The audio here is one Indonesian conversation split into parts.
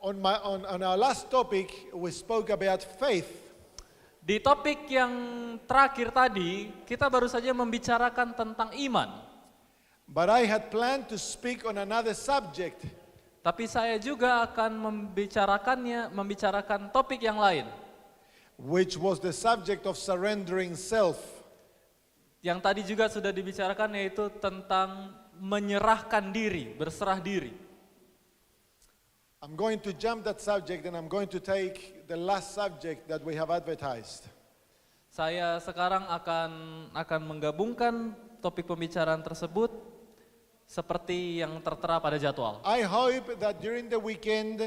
On our last topic, we spoke about faith. Di topik yang terakhir tadi, kita baru saja membicarakan tentang iman. But I had planned to speak on another subject, Tapi saya juga akan membicarakan topik yang lain. which was the subject of surrendering self. Yang tadi juga sudah dibicarakan, yaitu tentang menyerahkan diri, berserah diri. I'm going to jump that subject and I'm going to take the last subject that we have advertised. Saya sekarang akan menggabungkan topik pembicaraan tersebut seperti yang tertera pada jadwal. I hope that during the weekend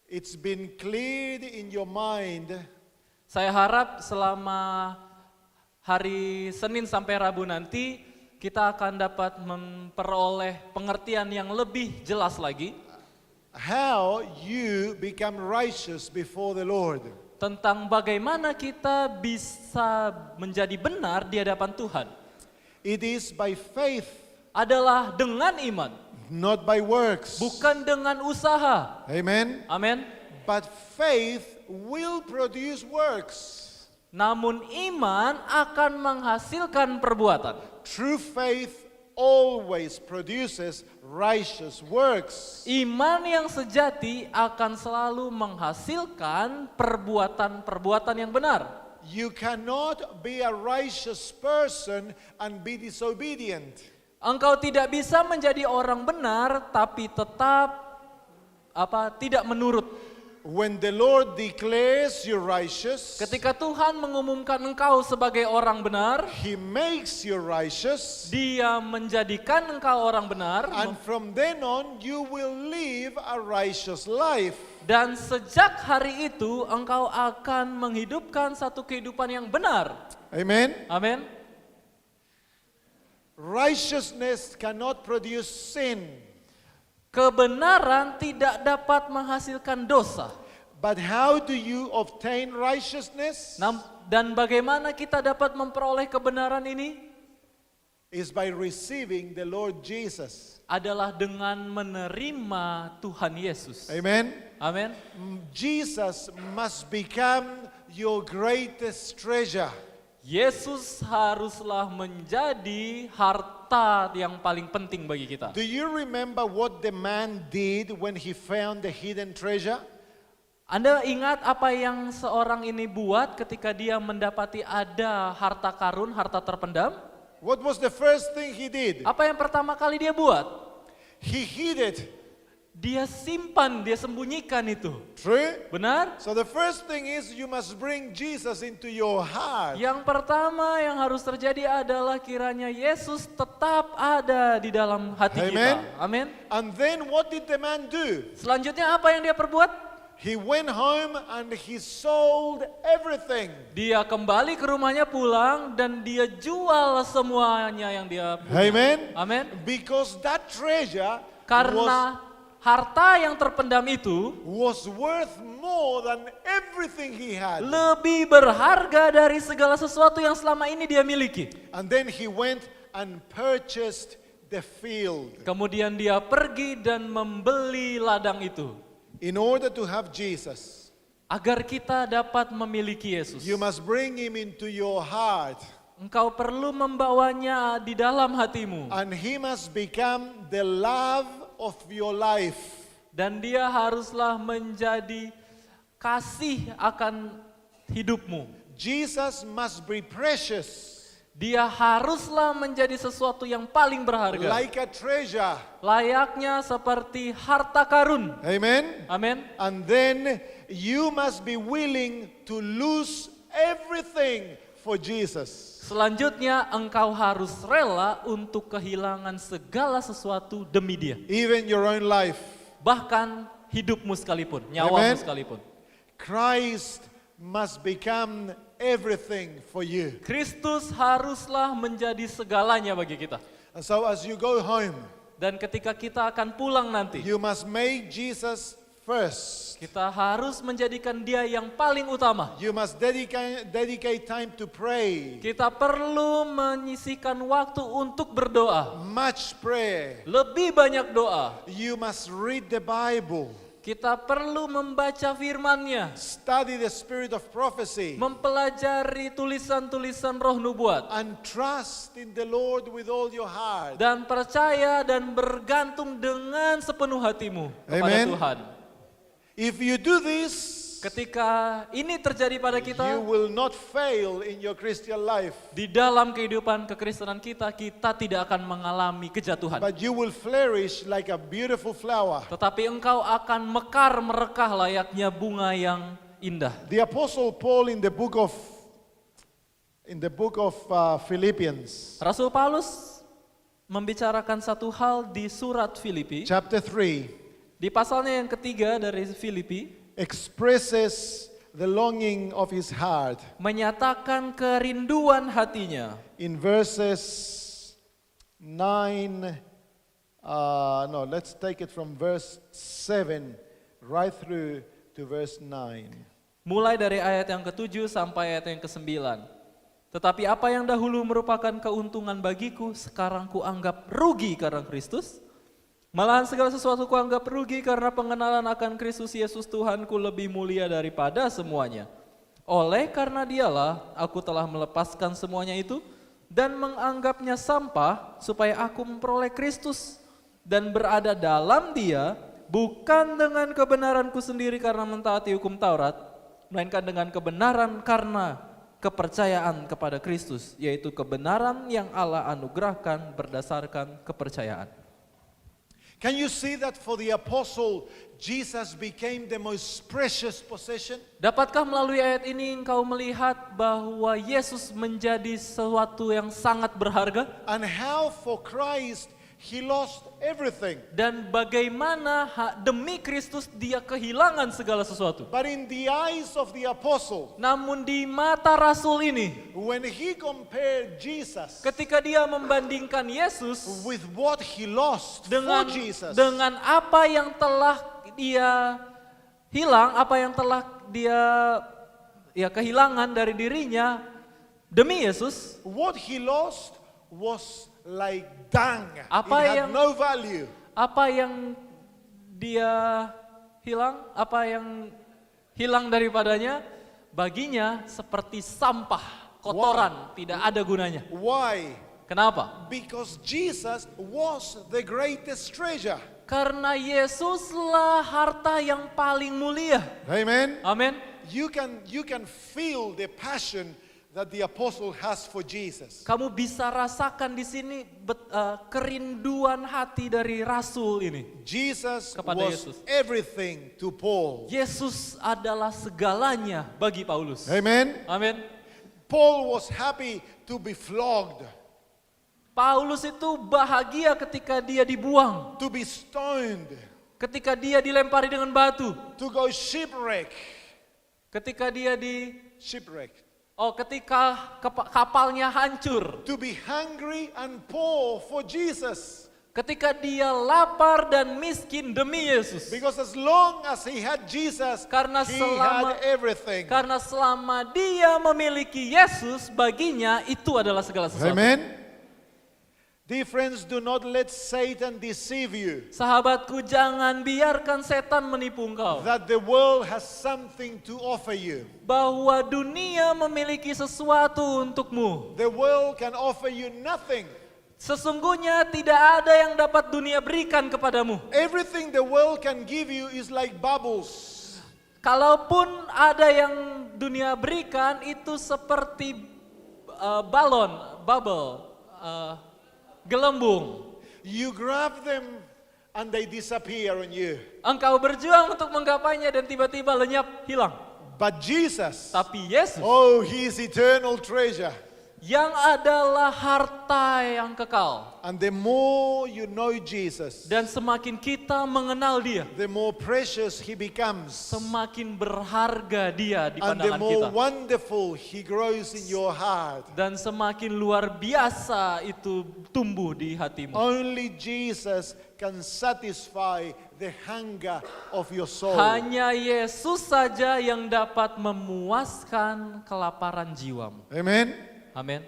it's been cleared in your mind Saya harap selama hari Senin sampai Rabu nanti kita akan dapat memperoleh pengertian yang lebih jelas lagi how you become righteous before the Lord. tentang bagaimana kita bisa menjadi benar di hadapan Tuhan. It is by faith, Adalah dengan iman, not by works. bukan dengan usaha. Amen. Amin. But faith will produce works. Namun iman akan menghasilkan perbuatan. True faith always produces righteous works. Iman yang sejati akan selalu menghasilkan perbuatan-perbuatan yang benar. You cannot be a righteous person and be disobedient. Engkau tidak bisa menjadi orang benar tapi tetap tidak menurut. When the Lord declares you righteous, Ketika Tuhan mengumumkan engkau sebagai orang benar, He makes you righteous, Dia menjadikan engkau orang benar, and from then on you will live a righteous life. dan sejak hari itu engkau akan menghidupkan satu kehidupan yang benar. Amen. Amin. Righteousness cannot produce sin, Kebenaran tidak dapat menghasilkan dosa. but how do you obtain righteousness? Dan bagaimana kita dapat memperoleh kebenaran ini? Is by receiving the Lord Jesus. Adalah dengan menerima Tuhan Yesus. Amen. Amin. Jesus must become your greatest treasure. Yesus haruslah menjadi harta yang paling penting bagi kita. Do you remember what the man did when he found the hidden treasure? Anda ingat apa yang seorang ini buat ketika dia mendapati ada harta karun, harta terpendam? What was the first thing he did? Apa yang pertama kali dia buat? He hid it. Dia simpan, dia sembunyikan itu. True? Benar? So the first thing is you must bring Jesus into your heart. Yang pertama yang harus terjadi adalah kiranya Yesus tetap ada di dalam hati Amen. kita. Amin. And then what did the man do? Selanjutnya apa yang dia perbuat? He went home and he sold everything. Dia kembali ke rumahnya pulang dan dia jual semuanya yang dia punya. Amen. Amin. Because that treasure Karena harta yang terpendam itu was worth more than everything he had. lebih berharga dari segala sesuatu yang selama ini dia miliki. And then he went and purchased the field. Kemudian dia pergi dan membeli ladang itu. In order to have Jesus, Agar kita dapat memiliki Yesus, you must bring him into your heart. engkau perlu membawanya di dalam hatimu. And he must become the love of your life. Dan dia haruslah menjadi kasih akan hidupmu. Jesus must be precious, Dia haruslah menjadi sesuatu yang paling berharga. like a treasure. Layaknya seperti harta karun. Amen. Amin. And then you must be willing to lose everything for Jesus. Selanjutnya engkau harus rela untuk kehilangan segala sesuatu demi dia. Even your own life. Bahkan hidupmu sekalipun, nyawamu Amen. sekalipun. Christ must become everything for you. Kristus haruslah menjadi segalanya bagi kita. And so as you go home, Dan ketika kita akan pulang nanti, you must make Jesus first. kita harus menjadikan dia yang paling utama. You must dedicate time to pray. Kita perlu menyisihkan waktu untuk berdoa. Much prayer. Lebih banyak doa. You must read the Bible. Kita perlu membaca firman-Nya, study the spirit of prophecy, mempelajari tulisan-tulisan roh nubuat, and trust in the Lord with all your heart. dan percaya dan bergantung dengan sepenuh hatimu kepada Amen. Tuhan. If you do this, Ketika ini terjadi pada you kita, will not fail in your Christian life, di dalam kehidupan kekristenan kita, kita tidak akan mengalami kejatuhan. but you will flourish like a beautiful flower. Tetapi engkau akan mekar merekah layaknya bunga yang indah. The Apostle Paul in the book of Philippians, Rasul Paulus membicarakan satu hal di surat Filipi, chapter 3, di pasalnya yang ketiga dari Filipi, expresses the longing of his heart. menyatakan kerinduan hatinya. In verses 9, let's take it from verse 7 right through to verse 9. Mulai dari ayat yang ke-7 sampai ayat yang ke-9. Tetapi apa yang dahulu merupakan keuntungan bagiku, sekarang kuanggap rugi karena Kristus. Malahan segala sesuatu kuanggap rugi karena pengenalan akan Kristus Yesus Tuhanku lebih mulia daripada semuanya. Oleh karena dialah aku telah melepaskan semuanya itu dan menganggapnya sampah supaya aku memperoleh Kristus dan berada dalam Dia, bukan dengan kebenaranku sendiri karena mentaati hukum Taurat, melainkan dengan kebenaran karena kepercayaan kepada Kristus, yaitu kebenaran yang Allah anugerahkan berdasarkan kepercayaan. Can you see that for the apostle, Jesus became the most precious possession? Dapatkah melalui ayat ini engkau melihat bahwa Yesus menjadi sesuatu yang sangat berharga? And how for Christ he lost everything. Dan bagaimana demi Kristus dia kehilangan segala sesuatu. But in the eyes of the apostle, Namun di mata Rasul ini, when he compared Jesus ketika dia membandingkan Yesus with what he lost dengan for Jesus, dengan apa yang telah dia hilang, apa yang telah dia kehilangan dari dirinya demi Yesus, what he lost was like dung. Apa It had yang- no value. apa yang dia hilang, apa yang hilang daripadanya, baginya seperti sampah, kotoran, tidak ada gunanya. Why? Kenapa? Because Jesus was the greatest treasure. Karena Yesuslah harta yang paling mulia. Amen. Amin. You can feel the passion that the apostle has for Jesus. Kamu bisa rasakan di sini kerinduan hati dari Rasul ini. Jesus Kepada was Yesus. everything to Paul. Yesus adalah segalanya bagi Paulus. Amen. Amin. Paul was happy to be flogged, Paulus itu bahagia ketika dia dibuang, to be stoned, ketika dia dilempari dengan batu, to go shipwreck. ketika dia ketika kapalnya hancur, To be hungry and poor for Jesus. ketika dia lapar dan miskin demi Yesus. Because as long as he had Jesus, Karena he selama- had everything. Karena selama dia memiliki Yesus, baginya itu adalah segala sesuatu. Amen. Dear friends, do not let Satan deceive you Sahabatku, jangan biarkan setan menipu engkau. that the world has something to offer you. Bahwa dunia memiliki sesuatu untukmu. The world can offer you nothing. Sesungguhnya tidak ada yang dapat dunia berikan kepadamu. Everything the world can give you is like bubbles. Kalaupun ada yang dunia berikan, itu seperti balon, bubble, gelembung. You grab them and they disappear on you. Engkau berjuang untuk menggapainya dan tiba-tiba lenyap, hilang. But Jesus, Tapi Yesus oh, he is eternal treasure. yang adalah harta yang kekal. And the more you know Jesus, Dan semakin kita mengenal dia, the more precious he becomes. semakin berharga dia di And the pandangan more kita. wonderful he grows in your heart. Dan semakin luar biasa itu tumbuh di hatimu. Only Jesus can satisfy the hunger of your soul. Hanya Yesus saja yang dapat memuaskan kelaparan jiwamu. Amen. Amin.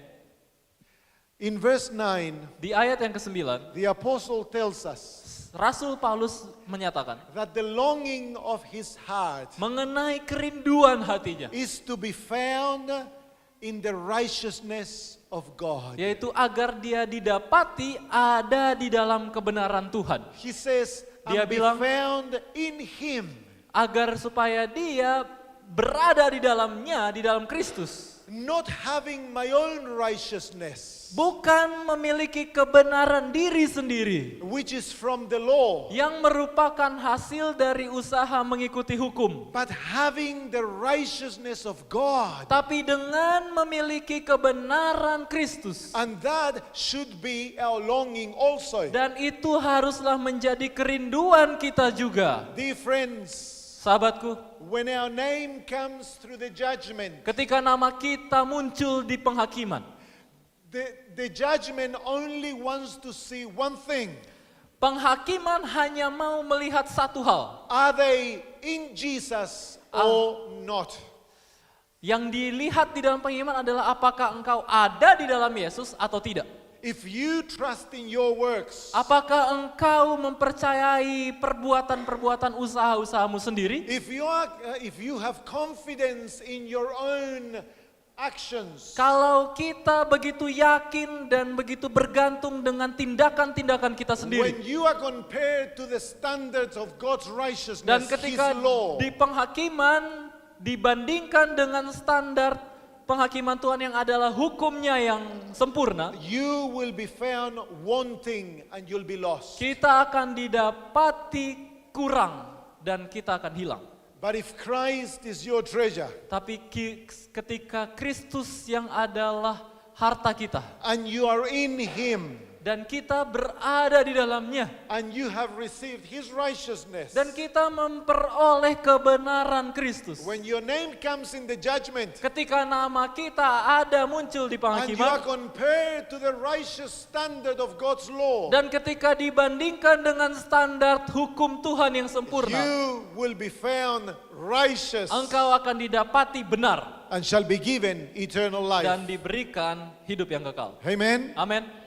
In verse 9, Di ayat yang ke-9, the apostle tells us Rasul Paulus menyatakan that the longing of his heart mengenai kerinduan hatinya, is to be found in the righteousness of God. yaitu agar dia didapati ada di dalam kebenaran Tuhan. He says, Dia and be bilang, found in him. Agar supaya dia berada di dalamnya, di dalam Kristus. Not having my own righteousness, Bukan memiliki kebenaran diri sendiri which is from the law, yang merupakan hasil dari usaha mengikuti hukum. but having the righteousness of God. Tapi dengan memiliki kebenaran Kristus. And that should be our longing also. Dan itu haruslah menjadi kerinduan kita juga. Dear friends, Sahabatku, when our name comes through the judgment, ketika nama kita muncul di penghakiman, the judgment only wants to see one thing. penghakiman hanya mau melihat satu hal. Are they in Jesus or not? Yang dilihat di dalam penghakiman adalah apakah engkau ada di dalam Yesus atau tidak. If you trust in your works, Apakah engkau mempercayai perbuatan-perbuatan usaha-usahamu sendiri? if you have confidence in your own actions, Kalau kita begitu yakin dan begitu bergantung dengan tindakan-tindakan kita sendiri. when you are compared to the standards of God's Dan righteousness, His ketika law, di penghakiman dibandingkan dengan standar penghakiman Tuhan yang adalah hukumnya yang sempurna, you will be found wanting and you'll be lost. kita akan didapati kurang dan kita akan hilang. But if Christ is your treasure Tapi ketika Kristus yang adalah harta kita and you are in Him dan kita berada di dalamnya and you have received His righteousness, dan kita memperoleh kebenaran Kristus. when your name comes in the judgment Ketika nama kita ada muncul di and you are penghakiman compared to the righteous standard of God's law, dan ketika dibandingkan dengan standar hukum Tuhan yang sempurna, you will be found righteous engkau akan didapati benar and shall be given eternal life. dan diberikan hidup yang kekal. Amen. Amin.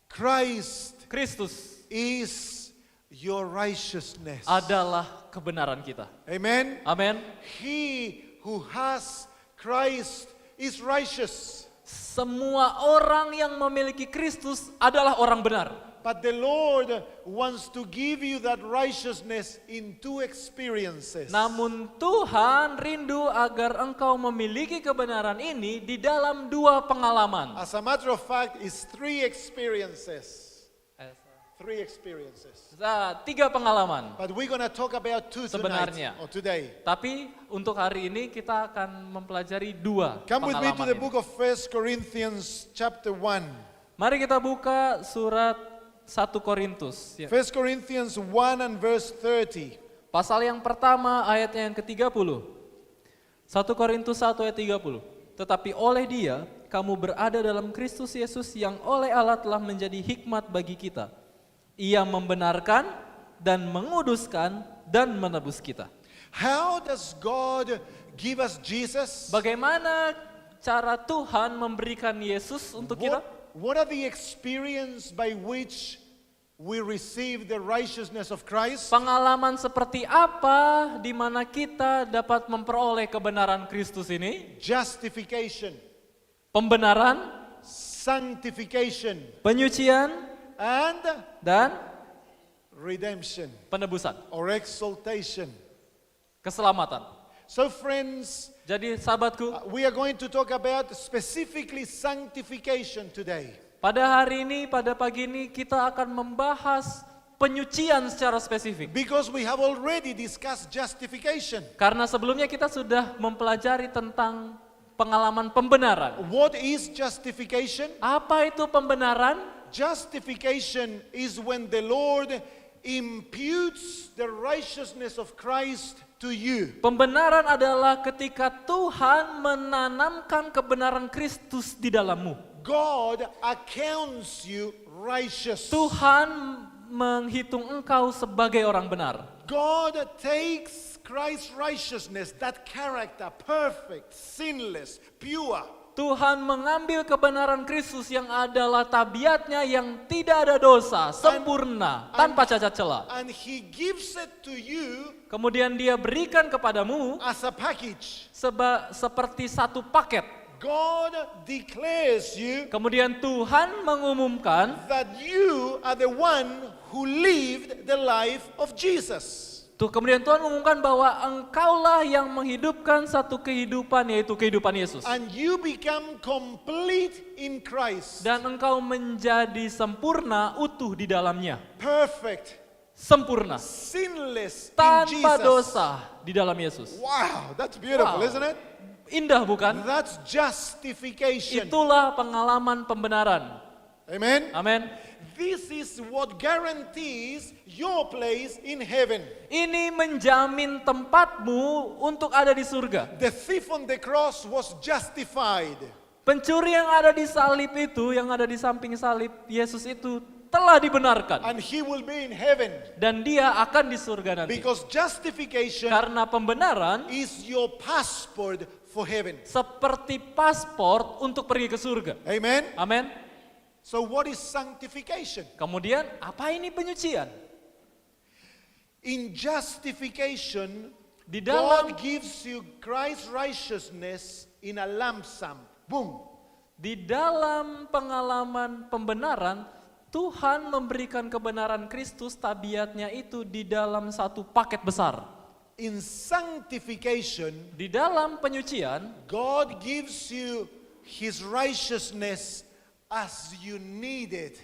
Christ Kristus is your righteousness. adalah kebenaran kita. Amen. Amin. He who has Christ is righteous. Semua orang yang memiliki Kristus adalah orang benar. But the Lord wants to give you that righteousness in two experiences. Namun Tuhan rindu agar engkau memiliki kebenaran ini di dalam dua pengalaman. As a matter of fact, it's three experiences. Three experiences. Tiga pengalaman. But we're going to talk about two Sebenarnya. tonight or today. Tapi untuk hari ini kita akan mempelajari dua Come with me to pengalaman the ini. book of 1 Corinthians chapter 1. Mari kita buka surat 1 Korintus. 1 Corinthians 1 and verse 30. Pasal yang pertama ayat yang ke-30. 1 Korintus 1 ayat 30. Tetapi oleh Dia kamu berada dalam Kristus Yesus yang oleh Allah telah menjadi hikmat bagi kita. Ia membenarkan dan menguduskan dan menebus kita. How does God give us Jesus? Bagaimana cara Tuhan memberikan Yesus untuk kita? What are the experience by which we receive the righteousness of Christ? Pengalaman seperti apa di mana kita dapat memperoleh kebenaran Kristus ini? Justification, Pembenaran, sanctification, penyucian, and dan redemption penebusan, or exaltation. keselamatan. So friends, Jadi sahabatku, we are going to talk about specifically sanctification today. pada hari ini, pada pagi ini kita akan membahas penyucian secara spesifik. Because we have already discussed justification. Karena sebelumnya kita sudah mempelajari tentang pengalaman pembenaran. What is justification? Apa itu pembenaran? Justification is when the Lord imputes the righteousness of Christ to you. Pembenaran adalah ketika Tuhan menanamkan kebenaran Kristus di dalammu. God accounts you righteous. Tuhan menghitung engkau sebagai orang benar. God takes Christ's righteousness, that character, perfect, sinless, pure. Tuhan mengambil kebenaran Kristus yang adalah tabiatnya yang tidak ada dosa, sempurna, tanpa cacat celah. And He gives it to you Kemudian dia berikan kepadamu as a package. seperti satu paket. God declares you Kemudian Tuhan mengumumkan, that you are the one who lived the life of Jesus. kemudian Tuhan mengumumkan bahwa engkaulah yang menghidupkan satu kehidupan, yaitu kehidupan Yesus. And you become complete in Christ. Dan engkau menjadi sempurna, utuh di dalamnya. Perfect, Sempurna, sinless in tanpa Jesus. dosa di dalam Yesus. Wow, that's beautiful, Wow. isn't it? Indah bukan? That's justification. Itulah pengalaman pembenaran. Amen. Amin. This is what guarantees your place in heaven. Ini menjamin tempatmu untuk ada di surga. The thief on the cross was justified. Pencuri yang ada di salib itu, yang ada di samping salib Yesus itu telah dibenarkan. And he will be in heaven. Dan dia akan di surga nanti. Because justification Karena pembenaran is your passport for heaven. seperti paspor untuk pergi ke surga. Amen. Amin. So what is sanctification? Kemudian apa ini penyucian? In justification, Di dalam God gives you Christ's righteousness in a lump sum. Boom. Di dalam pengalaman pembenaran, Tuhan memberikan kebenaran Kristus tabiatnya itu di dalam satu paket besar. In sanctification, Di dalam penyucian, God gives you His righteousness as you need it.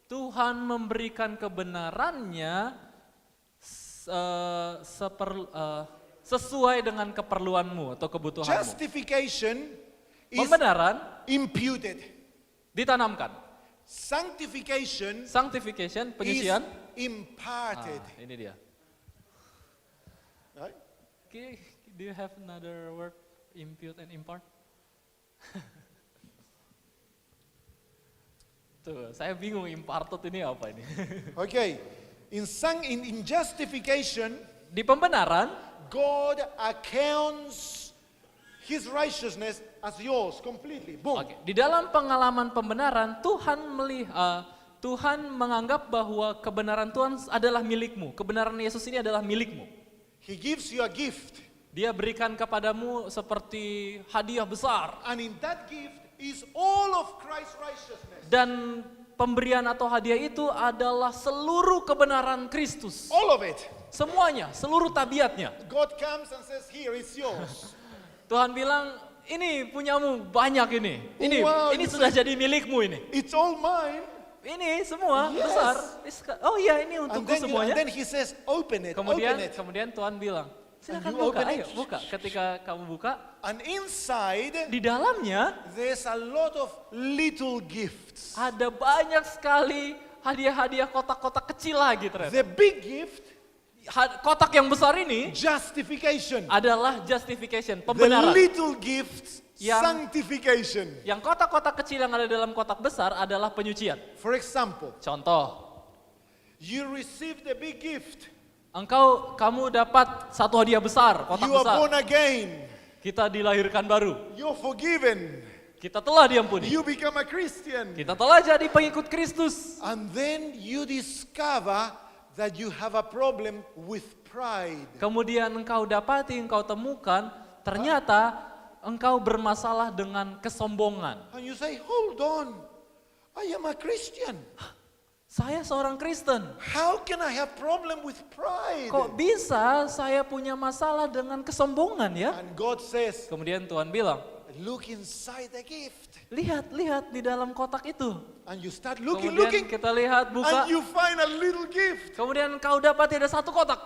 Tuhan memberikan kebenarannya sesuai dengan keperluanmu atau kebutuhanmu. Justification is Pembenaran imputed. ditanamkan. Sanctification Sanctification, is penyucian, imparted. ini dia. Right? Okay, do you have another word, impute and impart? Tuh, saya bingung imparted ini apa ini. Okay. In justification, Di pembenaran, God accounts His righteousness as yours completely. Boom. oke, di dalam pengalaman pembenaran Tuhan menganggap bahwa kebenaran Tuhan adalah milikmu. Kebenaran Yesus ini adalah milikmu. He gives you a gift. Dia berikan kepadamu seperti hadiah besar. And in that gift is all of Christ's righteousness. Dan pemberian atau hadiah itu adalah seluruh kebenaran Kristus. All of it. Semuanya, seluruh tabiatnya. God comes and says, here is yours. Tuhan bilang, ini punyamu banyak ini. Ini Wow, ini it's sudah jadi milikmu ini. It's all mine. Ini semua Yes. besar. Oh iya, ini And untukku then, semuanya. and then He says, open it, Kemudian open it. kemudian Tuhan bilang, silakan you buka, open ayo it. buka. Ketika kamu buka, And inside, di dalamnya there's a lot of little gifts. ada banyak sekali hadiah-hadiah kotak-kotak kecil lagi ternyata. The big gift, Kotak yang besar ini justification. adalah justification, The pembenaran. little gifts, Yang- sanctification. Yang kotak-kotak kecil yang ada dalam kotak besar adalah penyucian. For example, Contoh, you receive the big gift. kamu dapat satu hadiah besar, kotak You are besar. born again. Kita dilahirkan baru. You're forgiven. Kita telah diampuni. You become a Christian. Kita telah jadi pengikut Kristus. And then you discover that you have a problem with pride. Kemudian engkau dapati, engkau temukan, ternyata engkau bermasalah dengan kesombongan. And you say, hold on, I am a Christian. Saya seorang Kristen. How can I have problem with pride? Kok bisa saya punya masalah dengan kesombongan ya? And God says, Kemudian Tuhan bilang, look inside the gift. lihat di dalam kotak itu. And you start looking, Kemudian kita lihat, buka. and you find a little gift. Kemudian kau dapat ada satu kotak.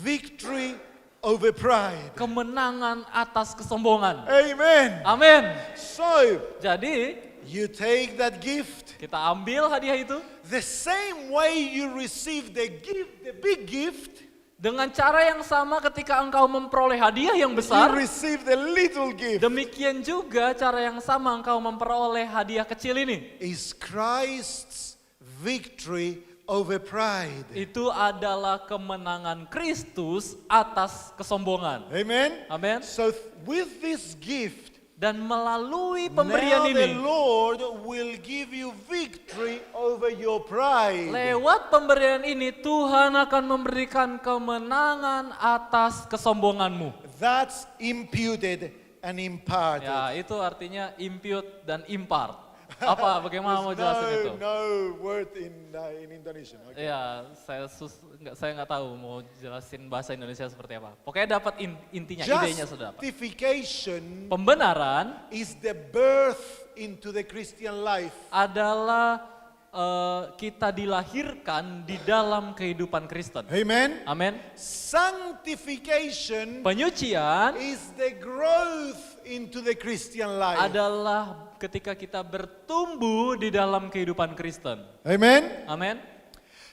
Victory over pride. Kemenangan atas kesombongan. Amen. Amin. So, Jadi you take that gift, kita ambil hadiah itu. the same way you receive the gift, the big gift, Dengan cara yang sama ketika engkau memperoleh hadiah yang you besar. receive the little gift. Demikian juga cara yang sama engkau memperoleh hadiah kecil ini. Is Christ's victory over pride. Itu adalah kemenangan Kristus atas kesombongan. Amen. Amin. So with this gift, Dan melalui pemberian now the ini, Lord will give you victory over your pride. lewat pemberian ini Tuhan akan memberikan kemenangan atas kesombonganmu. That's imputed and imparted. Ya, itu artinya impute dan impart. Apa? Bagaimana mau jelasin itu? No word in Indonesian. Okay. Ya, saya nggak tahu mau jelasin bahasa Indonesia seperti apa. Pokoknya dapat intinya, idenya sudah dapat. Justification Pembenaran is the birth into the Christian life. adalah kita dilahirkan di dalam kehidupan Kristen. Amen. Amin. Sanctification Penyucian is the growth into the Christian life. adalah ketika kita bertumbuh di dalam kehidupan Kristen. Amen. Amin.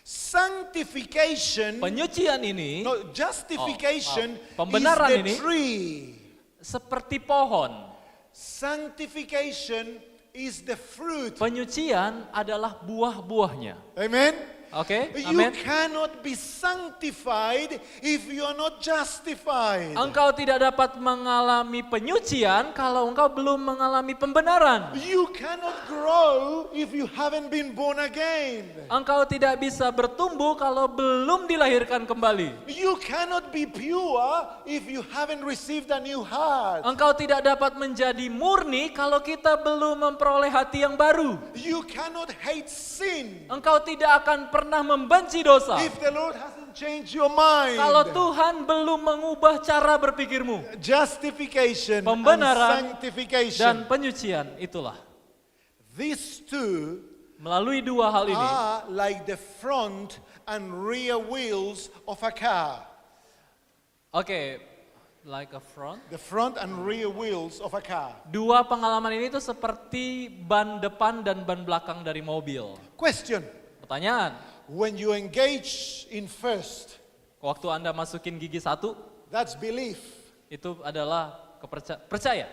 Sanctification, Penyucian ini no, justification Pembenaran is the ini tree. seperti pohon. Sanctification is the fruit. Penyucian adalah buah-buahnya. Amen. Oke, You amin. cannot be sanctified if you are not justified. Engkau tidak dapat mengalami penyucian kalau engkau belum mengalami pembenaran. You cannot grow if you haven't been born again. Engkau tidak bisa bertumbuh kalau belum dilahirkan kembali. You cannot be pure if you haven't received a new heart. Engkau tidak dapat menjadi murni kalau kita belum memperoleh hati yang baru. You cannot hate sin Engkau tidak akan pernah membenci dosa if the Lord hasn't changed your mind. kalau Tuhan belum mengubah cara berpikirmu. Justification Pembenaran and sanctification. dan penyucian itulah. These two Melalui dua hal ini, are like the front and rear wheels of a car. oke, like a front. The front and rear wheels of a car. Dua pengalaman ini tuh seperti ban depan dan ban belakang dari mobil. Question. Pertanyaan, When you engage in first, waktu Anda masukin gigi satu, that's belief. itu adalah percaya.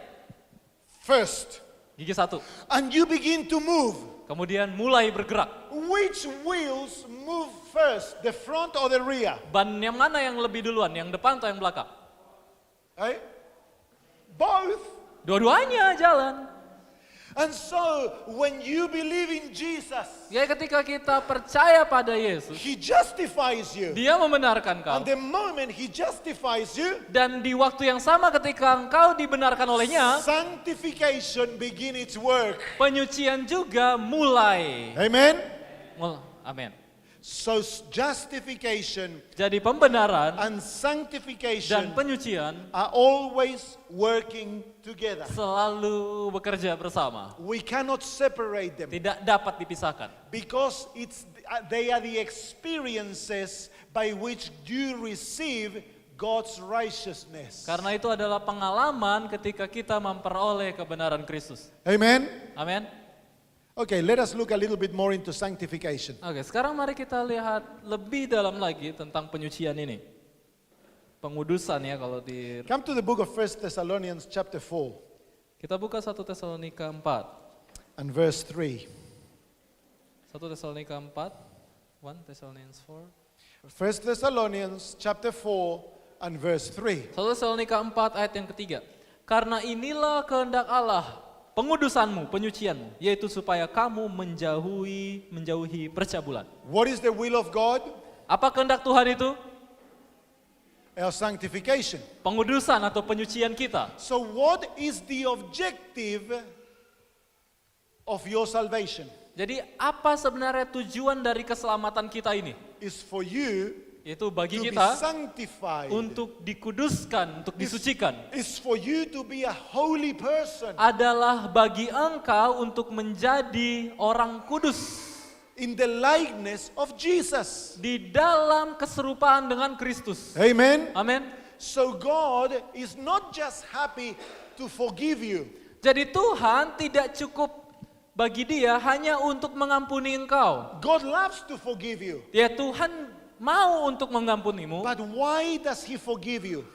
First. Gigi satu. And you begin to move. Kemudian mulai bergerak. Which wheels move first, the front or the rear? Ban yang mana yang lebih duluan, yang depan atau yang belakang? Right? Both. Dua-duanya jalan. And so, when you believe in Jesus, Ya ketika kita percaya pada Yesus, He justifies you. Dia membenarkan kau. And the moment He justifies you, Dan di waktu yang sama ketika engkau dibenarkan olehnya, sanctification begin its work. penyucian juga mulai. Amen? Amin. So justification Jadi pembenaran and dan sanctification penyucian are always working together. selalu bekerja bersama. We cannot separate them Tidak dapat dipisahkan. because they are the experiences by which you receive God's righteousness. Karena itu adalah pengalaman ketika kita memperoleh kebenaran Kristus. Amen? Amin. Okay, let us look a little bit more into sanctification. Oke, sekarang mari kita lihat lebih dalam lagi tentang penyucian ini. Pengudusan ya kalau di... Come to the book of 1 Thessalonians chapter 4 Kita buka 1 Tesalonika 4. and verse 3. 1 Tesalonika 4. 1 Thessalonians 4. 1 Thessalonians chapter 4 and verse 3. 1 Tesalonika 4 ayat yang ketiga. Karena inilah kehendak Allah, pengudusanmu, penyucianmu, yaitu supaya kamu menjauhi percabulan. What is the will of God? Apa kehendak Tuhan itu? Our sanctification. Pengudusan atau penyucian kita. So what is the objective of your salvation? Jadi apa sebenarnya tujuan dari keselamatan kita ini? Is for you Yaitu bagi to be kita sanctified. untuk dikuduskan, untuk disucikan. Is for you to be a holy person. Adalah bagi engkau untuk menjadi orang kudus. In the likeness of Jesus. Di dalam keserupaan dengan Kristus. Amen. Amin. So God is not just happy to forgive you. Jadi Tuhan tidak cukup bagi dia hanya untuk mengampuni engkau. God loves to forgive you. Ya Tuhan mau untuk mengampunimu. But why does He forgive you?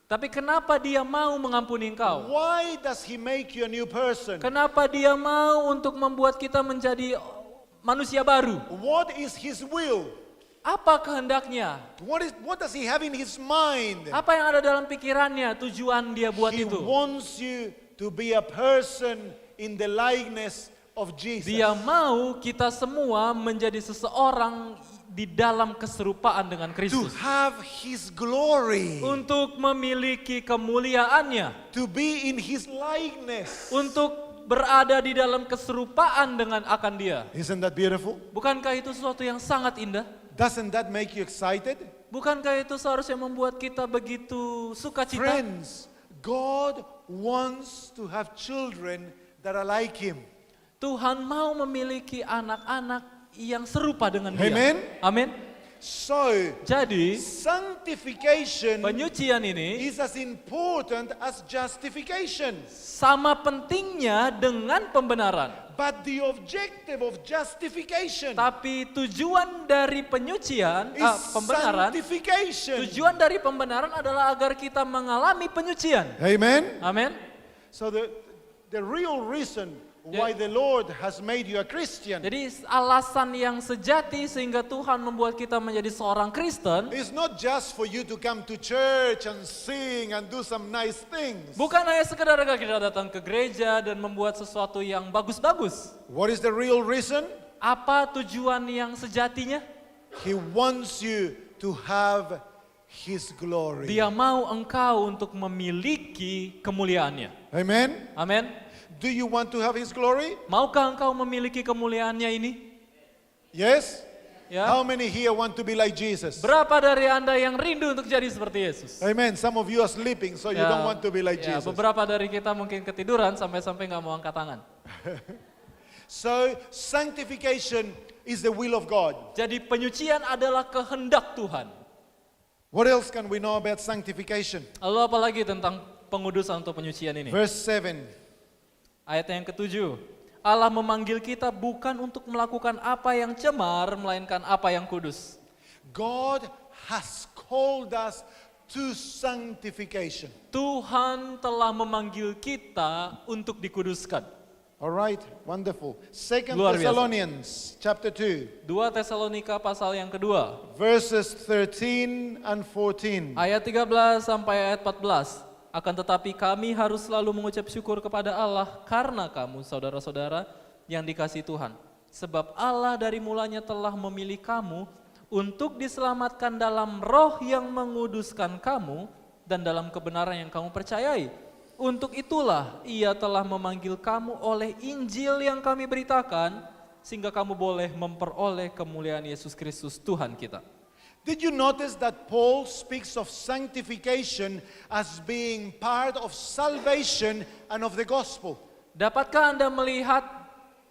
Tapi kenapa dia mau mengampuni engkau? Why does He make you a new person? Kenapa dia mau untuk membuat kita menjadi manusia baru? What is His will? Apa kehendaknya? What does He have in His mind? Apa yang ada dalam pikirannya, tujuan dia buat He itu? wants you to be a person in the likeness of Jesus. Dia mau kita semua menjadi seseorang di dalam keserupaan dengan To Kristus. have His glory. Untuk memiliki kemuliaannya. To be in His likeness. Untuk berada di dalam keserupaan dengan akan Dia. Isn't that beautiful? Bukankah itu sesuatu yang sangat indah? Doesn't that make you excited? Bukankah itu seharusnya membuat kita begitu sukacita? Friends, God wants to have children that are like Him. Tuhan mau memiliki anak-anak yang serupa dengan Dia. Amen. Amin. So, Jadi, sanctification penyucian ini is as important as justification. sama pentingnya dengan pembenaran. But the objective of justification Tapi tujuan dari penyucian, is pembenaran, sanctification. tujuan dari pembenaran adalah agar kita mengalami penyucian. Amen. Amin. So the real reason why the Lord has made you a Christian Jadi alasan yang sejati sehingga Tuhan membuat kita menjadi seorang Kristen is not just for you to come to church and sing and do some nice things. bukan hanya sekedar agar kita datang ke gereja dan membuat sesuatu yang bagus-bagus. What is the real reason? Apa tujuan yang sejatinya? He wants you to have His glory. Dia mau engkau untuk memiliki kemuliaannya. Amen. Amin. Do you want to have His glory? Maukah engkau memiliki kemuliaannya ini? Yes. Ya. How many here want to be like Jesus? Berapa dari Anda yang rindu untuk jadi seperti Yesus? Amen. Some of you are sleeping, so you Ya, don't want to be like ya, Jesus. beberapa dari kita mungkin ketiduran sampai-sampai nggak mau angkat tangan. So sanctification is the will of God. Jadi penyucian adalah kehendak Tuhan. What else can we know about sanctification? Lalu apa lagi tentang pengudusan atau penyucian ini? Verse 7. Ayat yang ketujuh. Allah memanggil kita bukan untuk melakukan apa yang cemar, melainkan apa yang kudus. God has called us to sanctification. Tuhan telah memanggil kita untuk dikuduskan. All right, wonderful. 2 Luar biasa. Thessalonians chapter 2, 2 Tesalonika pasal yang kedua. verses 13 and 14. Ayat 13 sampai ayat 14. Akan tetapi kami harus selalu mengucap syukur kepada Allah karena kamu saudara-saudara yang dikasihi Tuhan. Sebab Allah dari mulanya telah memilih kamu untuk diselamatkan dalam roh yang menguduskan kamu dan dalam kebenaran yang kamu percayai. Untuk itulah Ia telah memanggil kamu oleh Injil yang kami beritakan sehingga kamu boleh memperoleh kemuliaan Yesus Kristus Tuhan kita. Did you notice that Paul speaks of sanctification as being part of salvation and of the gospel? Dapatkah Anda melihat,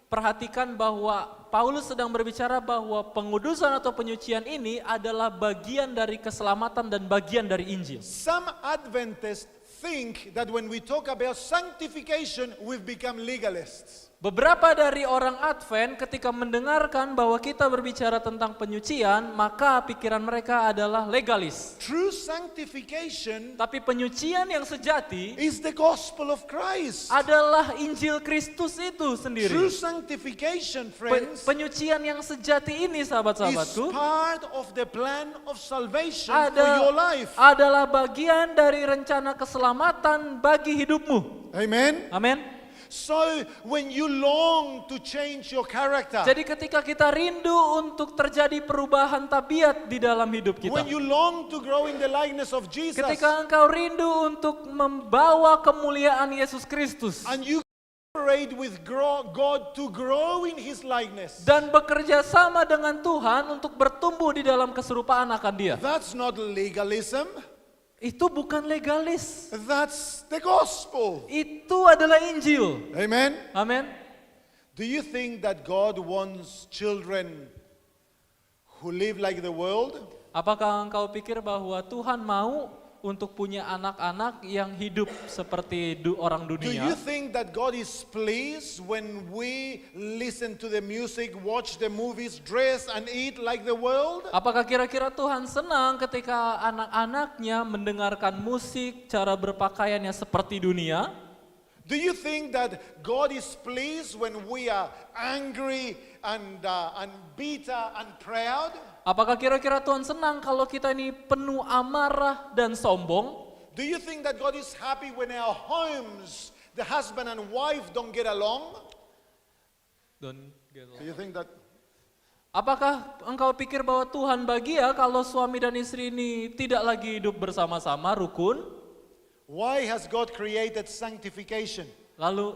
perhatikan bahwa Paulus sedang berbicara bahwa pengudusan atau penyucian ini adalah bagian dari keselamatan dan bagian dari Injil. Some Adventists think that when we talk about sanctification, we've become legalists. Beberapa dari orang Advent ketika mendengarkan bahwa kita berbicara tentang penyucian, maka pikiran mereka adalah legalis. True sanctification Tapi penyucian yang sejati is the gospel of Christ. adalah Injil Kristus itu sendiri. True sanctification, friends, Penyucian yang sejati ini, is sahabat-sahabatku, part of the plan of salvation for your life. adalah bagian dari rencana keselamatan bagi hidupmu. Amen. Amin. So when you long to change your character, Jadi ketika kita rindu untuk terjadi perubahan tabiat di dalam hidup kita, when you long to grow in the likeness of Jesus, ketika engkau rindu untuk membawa kemuliaan Yesus Kristus and you cooperate with God to grow in His likeness, dan bekerja sama dengan Tuhan untuk bertumbuh di dalam keserupaan akan Dia, that's not legalism, itu bukan legalis, that's the gospel. itu adalah Injil. Amen. Amin. Do you think that God wants children who live like the world? Apakah engkau pikir bahwa Tuhan mau untuk punya anak-anak yang hidup seperti orang Do dunia? you think that God is pleased when we listen to the music, watch the movies, dress and eat like the world? Apakah kira-kira Tuhan senang ketika anak-anaknya mendengarkan musik, cara berpakaiannya seperti dunia? Do you think that God is pleased when we are angry and bitter and proud? Apakah kira-kira Tuhan senang kalau kita ini penuh amarah dan sombong? Do you think that God is happy when our homes the husband and wife don't get along, Don't get do you think that Apakah engkau pikir bahwa Tuhan bahagia kalau suami dan istri ini tidak lagi hidup bersama-sama, rukun? why has God created sanctification? Lalu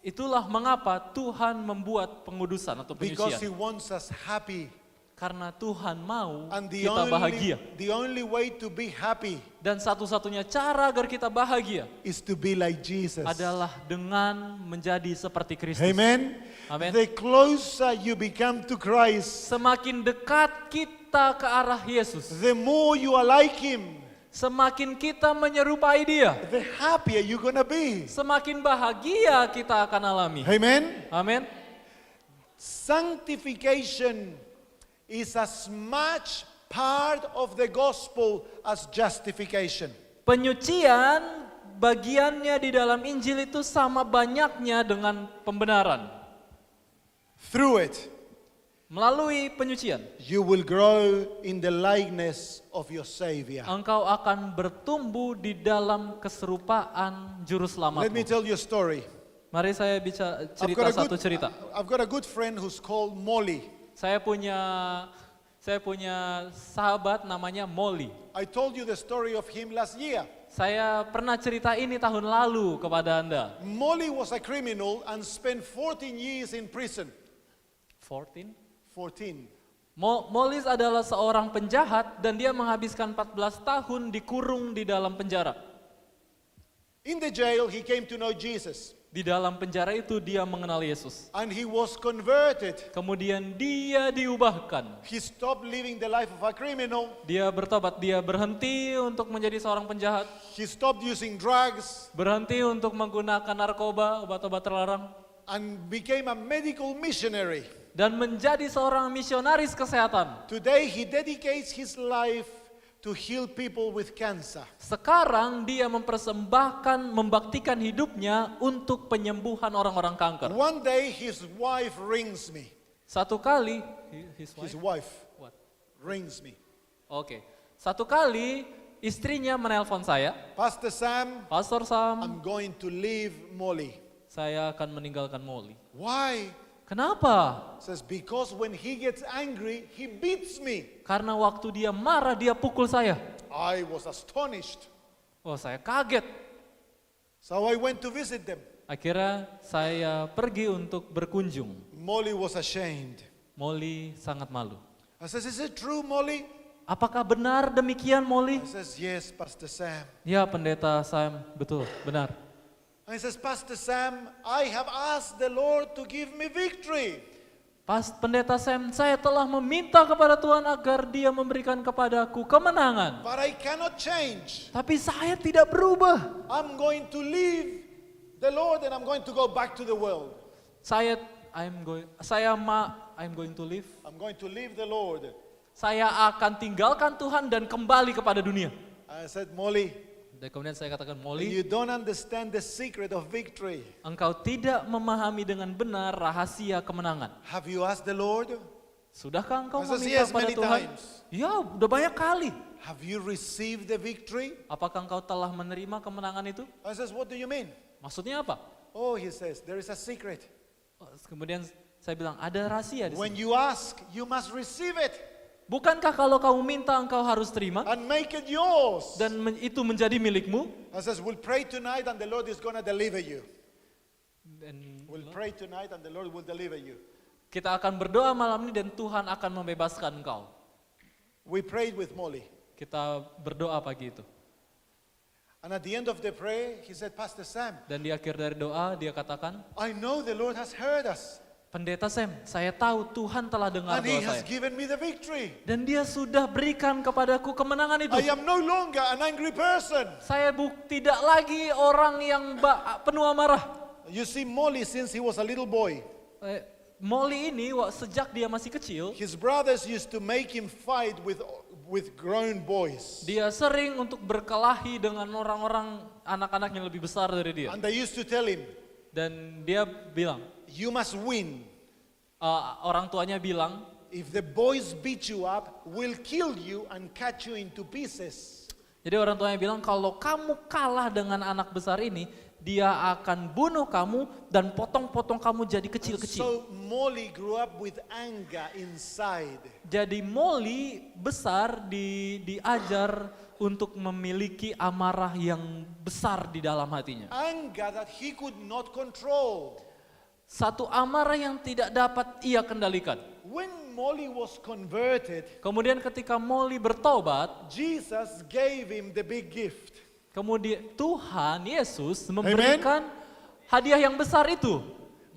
itulah mengapa Tuhan membuat pengudusan atau Because He penyucian. wants us happy. Karena Tuhan mau And kita bahagia. the only way to be happy Dan satu-satunya cara agar kita bahagia is to be like Jesus. adalah dengan menjadi seperti Kristus. Amen? Amen. The closer you become to Christ, Semakin dekat kita ke arah Yesus, the more you are like Him, semakin kita menyerupai Dia, the happier you're going to be. semakin bahagia kita akan alami. Amen? Amin. Sanctification is as much part of the gospel as justification. Penyucian bagiannya di dalam Injil itu sama banyaknya dengan pembenaran. Through it, Melalui penyucian, you will grow in the likeness of your Savior. engkau akan bertumbuh di dalam keserupaan juru Let me selamatmu. tell you a story. Mari saya cerita satu cerita. I've got a good friend who's called Molly. Saya punya sahabat namanya Molly. I told you the story of him last year. Saya pernah cerita ini tahun lalu kepada Anda. Molly was a criminal and spent 14 years in prison. 14? 14. Molly adalah seorang penjahat dan dia menghabiskan 14 tahun dikurung di dalam penjara. In the jail, he came to know Jesus. Di dalam penjara itu dia mengenal Yesus. And he was converted. Kemudian dia diubahkan. He stopped living the life of a criminal. Dia bertobat, dia berhenti untuk menjadi seorang penjahat. He stopped using drugs Berhenti untuk menggunakan narkoba, obat-obat terlarang. and became a medical missionary. Dan menjadi seorang misionaris kesehatan. Today, he dedicates his life to heal people with cancer. Sekarang dia membaktikan hidupnya untuk penyembuhan orang-orang kanker. One day, his wife rings me. Satu kali, his His wife? wife What? rings me. Oke. Satu kali istrinya menelpon saya, Pastor Sam, Pastor Sam, I'm going to leave Molly. saya akan meninggalkan Molly. Why? Kenapa? Says, because when he gets angry, he beats me. Karena waktu dia marah, dia pukul saya. I was astonished. Oh, saya kaget. So I went to visit them. Akhirnya saya pergi untuk berkunjung. Molly was ashamed. Molly sangat malu. I says, is it true, Molly? Apakah benar demikian, Molly? I says, yes, Pastor Sam. Ya, Pendeta Sam, betul, benar. And he says, Pastor Sam, I have asked the Lord to give me victory. Pendeta Sam, saya telah meminta kepada Tuhan agar Dia memberikan kepadaku kemenangan. But I cannot change. Tapi saya tidak berubah. I'm going to leave the Lord and I'm going to go back to the world. I'm going to leave. I'm going to leave the Lord. Saya akan tinggalkan Tuhan dan kembali kepada dunia. I said, Molly, Dan kemudian saya katakan, Molly, you don't understand the secret of victory. engkau tidak memahami dengan benar rahasia kemenangan. Have you asked the Lord? Sudahkah engkau I says, meminta yes, kepada many Tuhan? times. Ya, udah banyak kali. Have you received the victory? Apakah engkau telah menerima kemenangan itu? I says, what do you mean? Maksudnya apa? Oh, he says, there is a secret. Kemudian saya bilang, ada rahasia di When sini. you ask, you must receive it Bukankah kalau kamu minta engkau harus terima? and make it yours. Dan itu menjadi milikmu? I says, we'll pray tonight and the Lord is going to deliver you. Dan We'll pray tonight and the Lord will deliver you. kita akan berdoa malam ini dan Tuhan akan membebaskan engkau. We prayed with Molly. Kita berdoa pagi itu. And at the end of the prayer, he said, Pastor Sam, Dan di akhir dari doa dia katakan, I know the Lord has heard us Pendeta Sam, saya tahu Tuhan telah dengar and he doa has saya. given me the victory. Dan dia sudah berikan kepadaku kemenangan itu. I am no longer an angry person. Saya tidak lagi orang yang penuh amarah. You see, Molly, since he was a little boy, Molly ini sejak dia masih kecil, his brothers used to make him fight with grown boys. dia sering untuk berkelahi dengan orang-orang anak-anak yang lebih besar dari dia. And they used to tell him, Dan dia bilang, you must win. orang tuanya bilang, If the boys beat you up, we'll kill you and cut you into pieces. jadi orang tuanya bilang kalau kamu kalah dengan anak besar ini, dia akan bunuh kamu dan potong-potong kamu jadi And kecil-kecil. so Molly grew up with anger inside. Jadi Molly besar diajar untuk memiliki amarah yang besar di dalam hatinya. Anger that he could not control. Satu amarah yang tidak dapat ia kendalikan. When Molly was converted, Kemudian ketika Molly bertobat, Jesus gave him the big gift. kemudian Tuhan Yesus memberikan hadiah yang besar itu.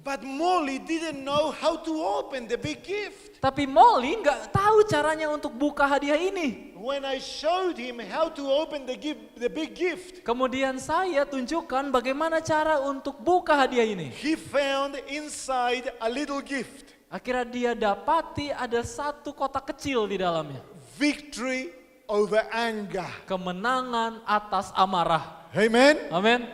But Molly didn't know how to open the big gift. Tapi Molly nggak tahu caranya untuk buka hadiah ini. When I showed him how to open the big gift, Kemudian saya tunjukkan bagaimana cara untuk buka hadiah ini. he found inside a little gift. Akhirnya dia dapati ada satu kotak kecil di dalamnya. Victory over anger. Kemenangan atas amarah. Amen? Amin.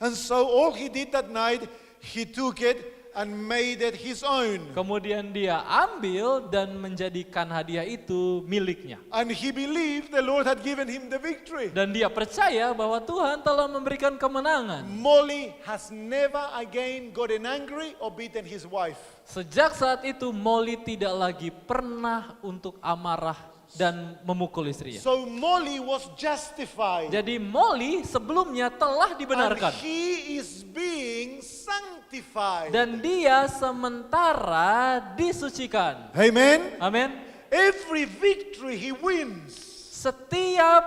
And so all he did that night, he took it and made it his own. Kemudian dia ambil dan menjadikan hadiah itu miliknya. And he believed the Lord had given him the victory. Dan dia percaya bahwa Tuhan telah memberikan kemenangan. Molly has never again gotten angry or beaten his wife. Sejak saat itu Molly tidak lagi pernah untuk amarah dan memukul istrinya. So Molly was justified. Jadi Molly sebelumnya telah And dibenarkan. he is being sanctified. Dan dia sementara disucikan. Amen? Amin. Every victory he wins Setiap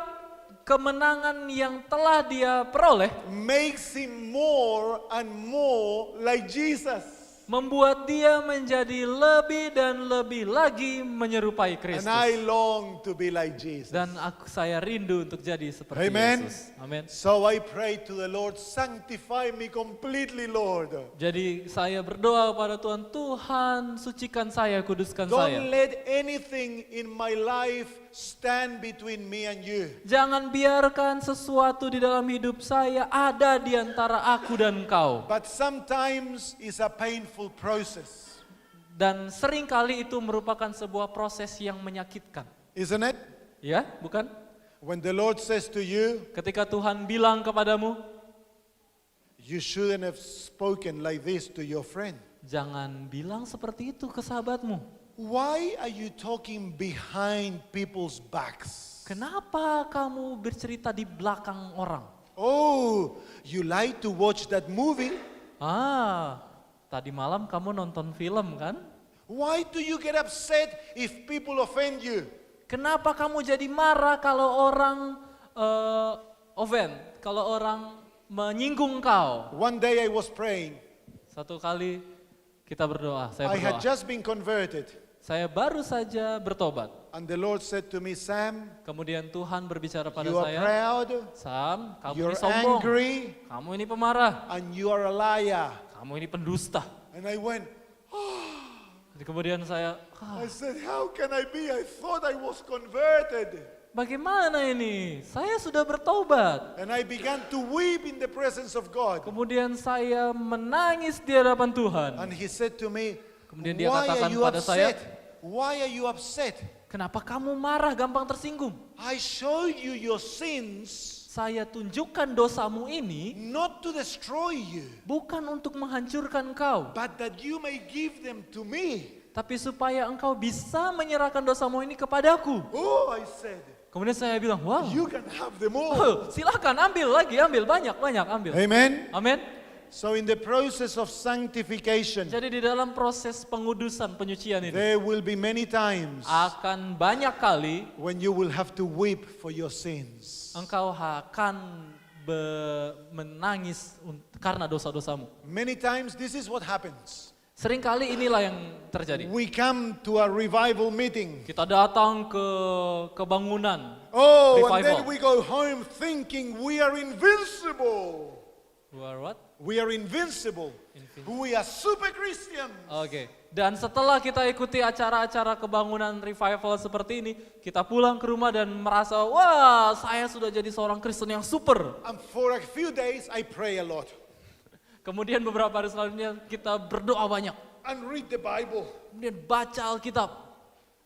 kemenangan yang telah dia peroleh makes him more and more like Jesus. membuat dia menjadi lebih dan lebih lagi menyerupai And Kristus. I long to be like Jesus. Dan saya rindu untuk jadi seperti Amen. Yesus. Amin. So I pray to the Lord, sanctify me completely, Lord. Jadi saya berdoa pada Tuhan, Tuhan sucikan saya, kuduskan saya. Don't let anything in my life stand between me and you. Jangan biarkan sesuatu di dalam hidup saya ada di antara aku dan engkau. But sometimes it's a painful process, Dan seringkali itu merupakan sebuah proses yang menyakitkan. isn't it? Ya, bukan? When the Lord says to you, Ketika Tuhan bilang kepadamu, you shouldn't have spoken like this to your friend. jangan bilang seperti itu ke sahabatmu. Why are you talking behind people's backs? Kenapa kamu bercerita di belakang orang? Oh, you like to watch that movie? Tadi malam kamu nonton film kan? Why do you get upset if people offend you? Kenapa kamu jadi marah kalau orang offend, kalau orang menyinggung kau? One day I was praying. Satu kali kita berdoa, saya I had berdoa. just been converted. Saya baru saja bertobat. And the Lord said to me, Sam, Kemudian Tuhan berbicara pada you are saya, proud, Sam, kamu you're ini sombong, angry, kamu ini pemarah, and you are a liar. kamu ini pendusta. And I went, Kemudian saya, I said, how can I be? I thought I was converted. bagaimana ini? Saya sudah bertobat. And I began to weep in the presence of God. Kemudian saya menangis di hadapan Tuhan. And he said to me, Kemudian dia why katakan are you pada saya, upset? Why are you upset? kenapa kamu marah, gampang tersinggung? I showed you your sins Saya tunjukkan dosamu ini not to destroy you, bukan untuk menghancurkan kau, but that you may give them to me. tapi supaya engkau bisa menyerahkan dosamu ini kepadaku. Oh, I said, Kemudian saya bilang, wow, you can have them all. silahkan ambil lagi, ambil banyak, ambil. Amen. Amin. So in the process of sanctification, Jadi di dalam proses pengudusan, penyucian ini, there will be many times akan banyak kali when you will have to weep for your sins. engkau akan menangis karena dosa-dosamu. Many times this is what happens. Seringkali inilah yang terjadi. We come to a revival meeting. Kita datang ke kebangunan. Oh, and Revival. then we go home thinking we are invincible. You are what? We are invincible. We are super Christians. Oke. Dan setelah kita ikuti acara-acara kebangunan revival seperti ini, kita pulang ke rumah dan merasa, wah, saya sudah jadi seorang Kristen yang super. And for a few days I pray a lot Kemudian beberapa hari selanjutnya kita berdoa banyak. and read the Bible. Kemudian baca Alkitab.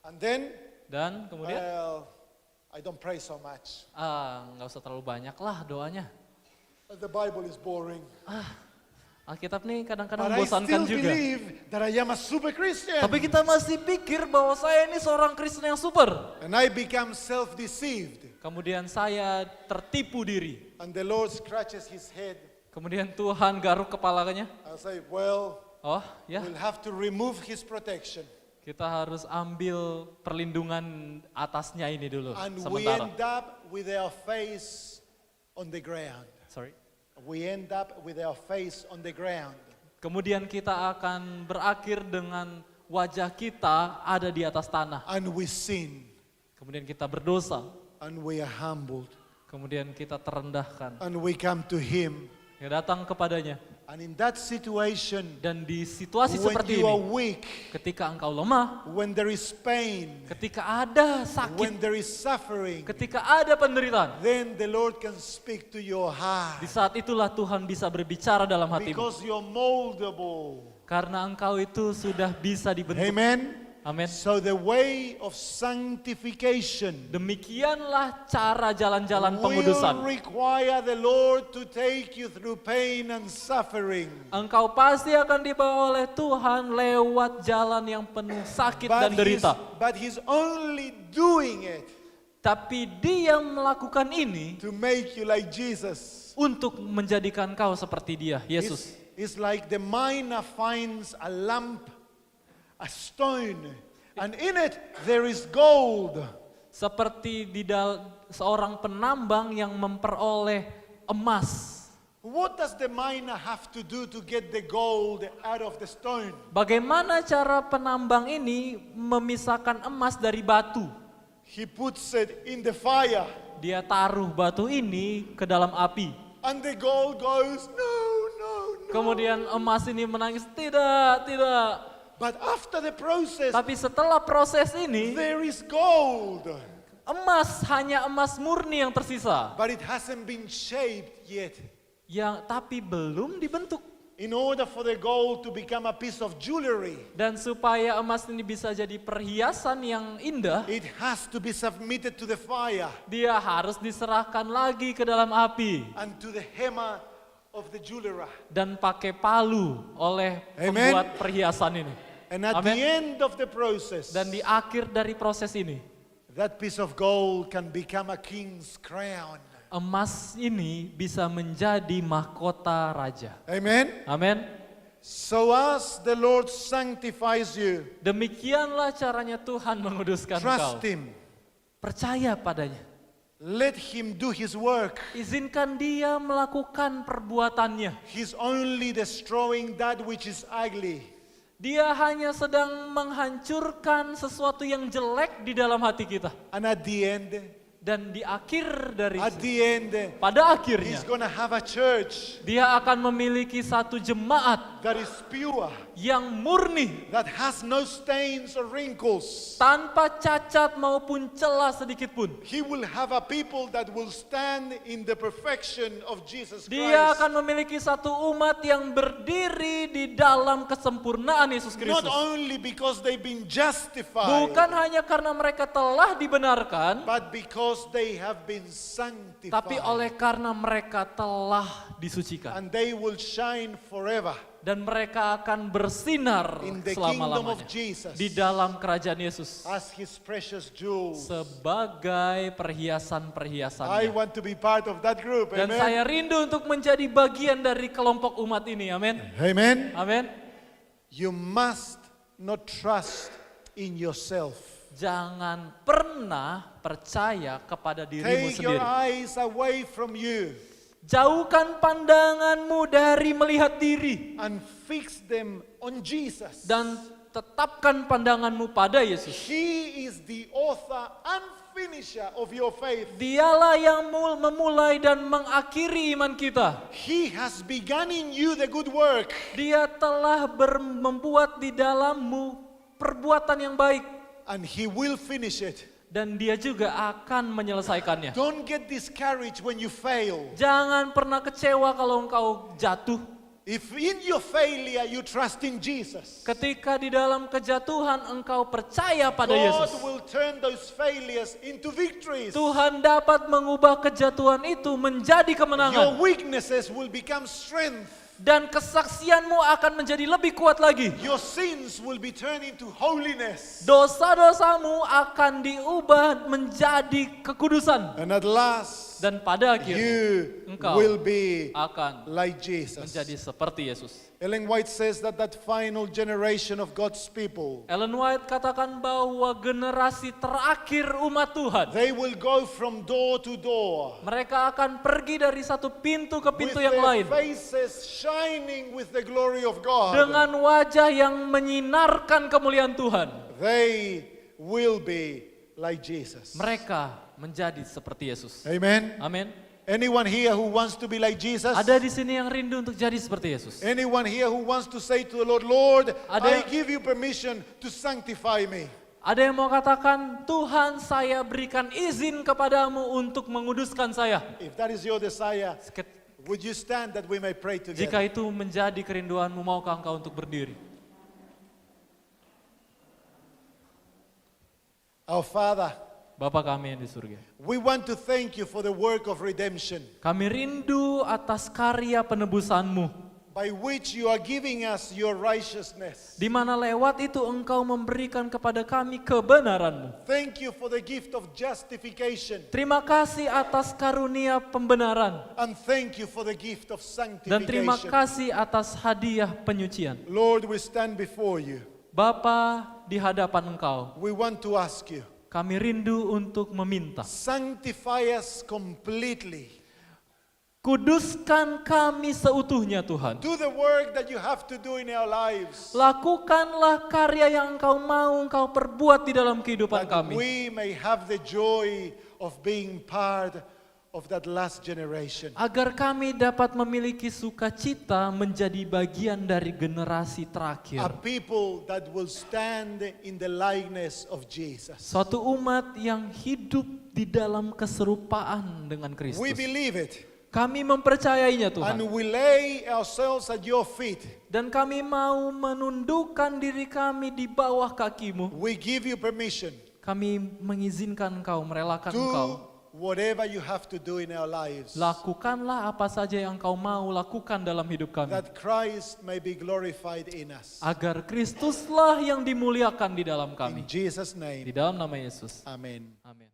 And then, Dan kemudian, I don't pray so much. nggak usah terlalu banyak lah doanya. The Bible is boring. Alkitab nih kadang-kadang But I membosankan still juga. believe that I am a super Christian. Tapi kita masih pikir bahwa saya ini seorang Kristen yang super. And I become self-deceived. Kemudian saya tertipu diri. And the Lord scratches his head. Kemudian Tuhan garuk kepalanya. I say, well, Oh ya, we'll have to remove his protection. kita harus ambil perlindungan atasnya ini dulu And we sementara. end up with our face on the ground. Sorry. We end up with our face on the ground. Kemudian kita akan berakhir dengan wajah kita ada di atas tanah. And we sin. Kemudian kita berdosa. And we are humbled. Kemudian kita terendahkan. And we come to him. Ya, datang kepadanya. And in that situation, Dan di situasi when seperti you are ini, weak, ketika engkau lemah, when there is pain, ketika ada sakit, when there is suffering, ketika ada penderitaan, then the Lord can speak to your di heart. saat itulah Tuhan bisa berbicara dalam hatimu. Because you're moldable. Karena engkau itu sudah bisa dibentuk. Amen. Amin. So the way of sanctification Demikianlah cara jalan-jalan will pengudusan. require the Lord to take you through pain and suffering. Engkau pasti akan dibawa oleh Tuhan lewat jalan yang penuh sakit dan derita. But he's only doing it Tapi Dia melakukan ini to make you like Jesus. untuk menjadikan kau seperti Dia, Yesus. It's like the miner finds a lamp, a stone, and in it there is gold. Seperti seorang penambang yang memperoleh emas. What does the miner have to do to get the gold out of the stone? Bagaimana cara penambang ini memisahkan emas dari batu? He puts it in the fire, Dia taruh batu ini ke dalam api. and the gold goes, no, no, no. Kemudian emas ini menangis, tidak, tidak. But after the process, Tapi setelah proses ini, there is gold. hanya emas murni yang tersisa. But it hasn't been shaped yet. Tapi belum dibentuk. In order for the gold to become a piece of jewelry, Dan supaya emas ini bisa jadi perhiasan yang indah, it has to be submitted to the fire dia harus diserahkan lagi ke dalam api. and to the hammer of the jeweler. Dan pakai palu oleh Amen. pembuat perhiasan ini. And at Amen. the end of the process, Dan di akhir dari proses ini, that piece of gold can become a king's crown. emas ini bisa menjadi mahkota raja. Amen. Amin. So as the Lord sanctifies you, Demikianlah caranya Tuhan menguduskan trust kau. him. Percaya padanya. Let him do his work. Izinkan dia melakukan perbuatannya. He's only destroying that which is ugly. Dia hanya sedang menghancurkan sesuatu yang jelek di dalam hati kita. And at the end, Dan di akhir dari he's pada akhirnya, gonna have a church dia akan memiliki satu jemaat that is pure, yang murni, that has no stains or wrinkles. tanpa cacat maupun celah sedikit pun. He will have a people that will stand in the perfection of Jesus Dia Christ. akan memiliki satu umat yang berdiri di dalam kesempurnaan Yesus Not Kristus. only because they've been justified, Bukan hanya karena mereka telah dibenarkan, but because they have been sanctified. tapi oleh karena mereka telah disucikan. And they will shine forever Dan mereka akan bersinar in the kingdom of selama-lamanya Jesus di dalam kerajaan Yesus as his precious jewels. sebagai I perhiasan-perhiasannya. want to be part of that group. Dan Amen. saya rindu untuk menjadi bagian dari kelompok umat ini. Amin. Amen. Amin. You must not trust in yourself. Jangan pernah percaya kepada dirimu Take your sendiri. eyes away from you Jauhkan pandanganmu dari melihat diri and fix them on Jesus. dan tetapkan pandanganmu pada Yesus. He is the author and finisher of your faith. Dialah yang memulai dan mengakhiri iman kita. He has begun in you the good work. Dia telah membuat di dalammu perbuatan yang baik. And he will finish it. Dan dia juga akan menyelesaikannya. Don't get discouraged when you fail. Jangan pernah kecewa kalau engkau jatuh. If in your failure you trust in Jesus, Ketika di dalam kejatuhan engkau percaya pada God Yesus, will turn those failures into victories. Tuhan dapat mengubah kejatuhan itu menjadi Your kemenangan. weaknesses will become strength. Dan kesaksianmu akan menjadi lebih kuat lagi. Your sins will be turned into holiness. Dosa-dosamu akan diubah menjadi kekudusan. And at last, Dan pada akhirnya you engkau will be akan like Jesus. menjadi seperti Yesus. Ellen White says that final generation of God's people, Ellen White katakan bahwa generasi terakhir umat Tuhan, they will go from door to door mereka akan pergi dari satu pintu ke with pintu yang their lain faces shining with the glory of God. dengan wajah yang menyinarkan kemuliaan Tuhan. They will be like Jesus. Mereka menjadi seperti Yesus. Amen. Amin. Anyone here who wants to be like Jesus? Ada di sini yang rindu untuk jadi seperti Yesus. Anyone here who wants to say to the Lord, Lord, I Ada- give you permission to sanctify me. Ada yang mau katakan, Tuhan saya berikan izin kepadamu untuk menguduskan saya. If that is your desire, Seket- would you stand that we may pray together? Jika itu menjadi kerinduanmu, maukah engkau untuk berdiri? Our Father, Bapa kami yang di surga, we want to thank you for the work of redemption kami rindu atas karya penebusanmu, by which you are giving us your righteousness. di mana lewat itu engkau memberikan kepada kami kebenaranmu. Thank you for the gift of justification, Terima kasih atas karunia pembenaran, and thank you for the gift of dan terima sanctification. kasih atas hadiah penyucian. Lord, we stand before you. Bapa, di hadapan engkau, We want to ask you, kami rindu untuk meminta. sanctify us completely. Kuduskan kami seutuhnya Tuhan. Do the work that you have to do in our lives, Lakukanlah karya yang engkau mau engkau perbuat di dalam kehidupan that kami. we may have the joy of being part of that last generation. Agar kami dapat memiliki sukacita menjadi bagian dari generasi A terakhir. people that will stand in the likeness of Jesus. Suatu umat yang hidup di dalam keserupaan dengan We Kristus. believe it, Kami mempercayainya and Tuhan. we lay ourselves at your feet. Dan kami mau menundukkan diri kami di bawah kakimu. We give you permission. Kami mengizinkan engkau, merelakan engkau. Do whatever you have to do in our lives, Lakukanlah apa saja yang engkau mau lakukan dalam hidup kami. that Christ may be glorified in us. Agar Kristuslah yang dimuliakan di dalam In kami. Jesus' Di name, dalam nama Yesus. amen. Amin.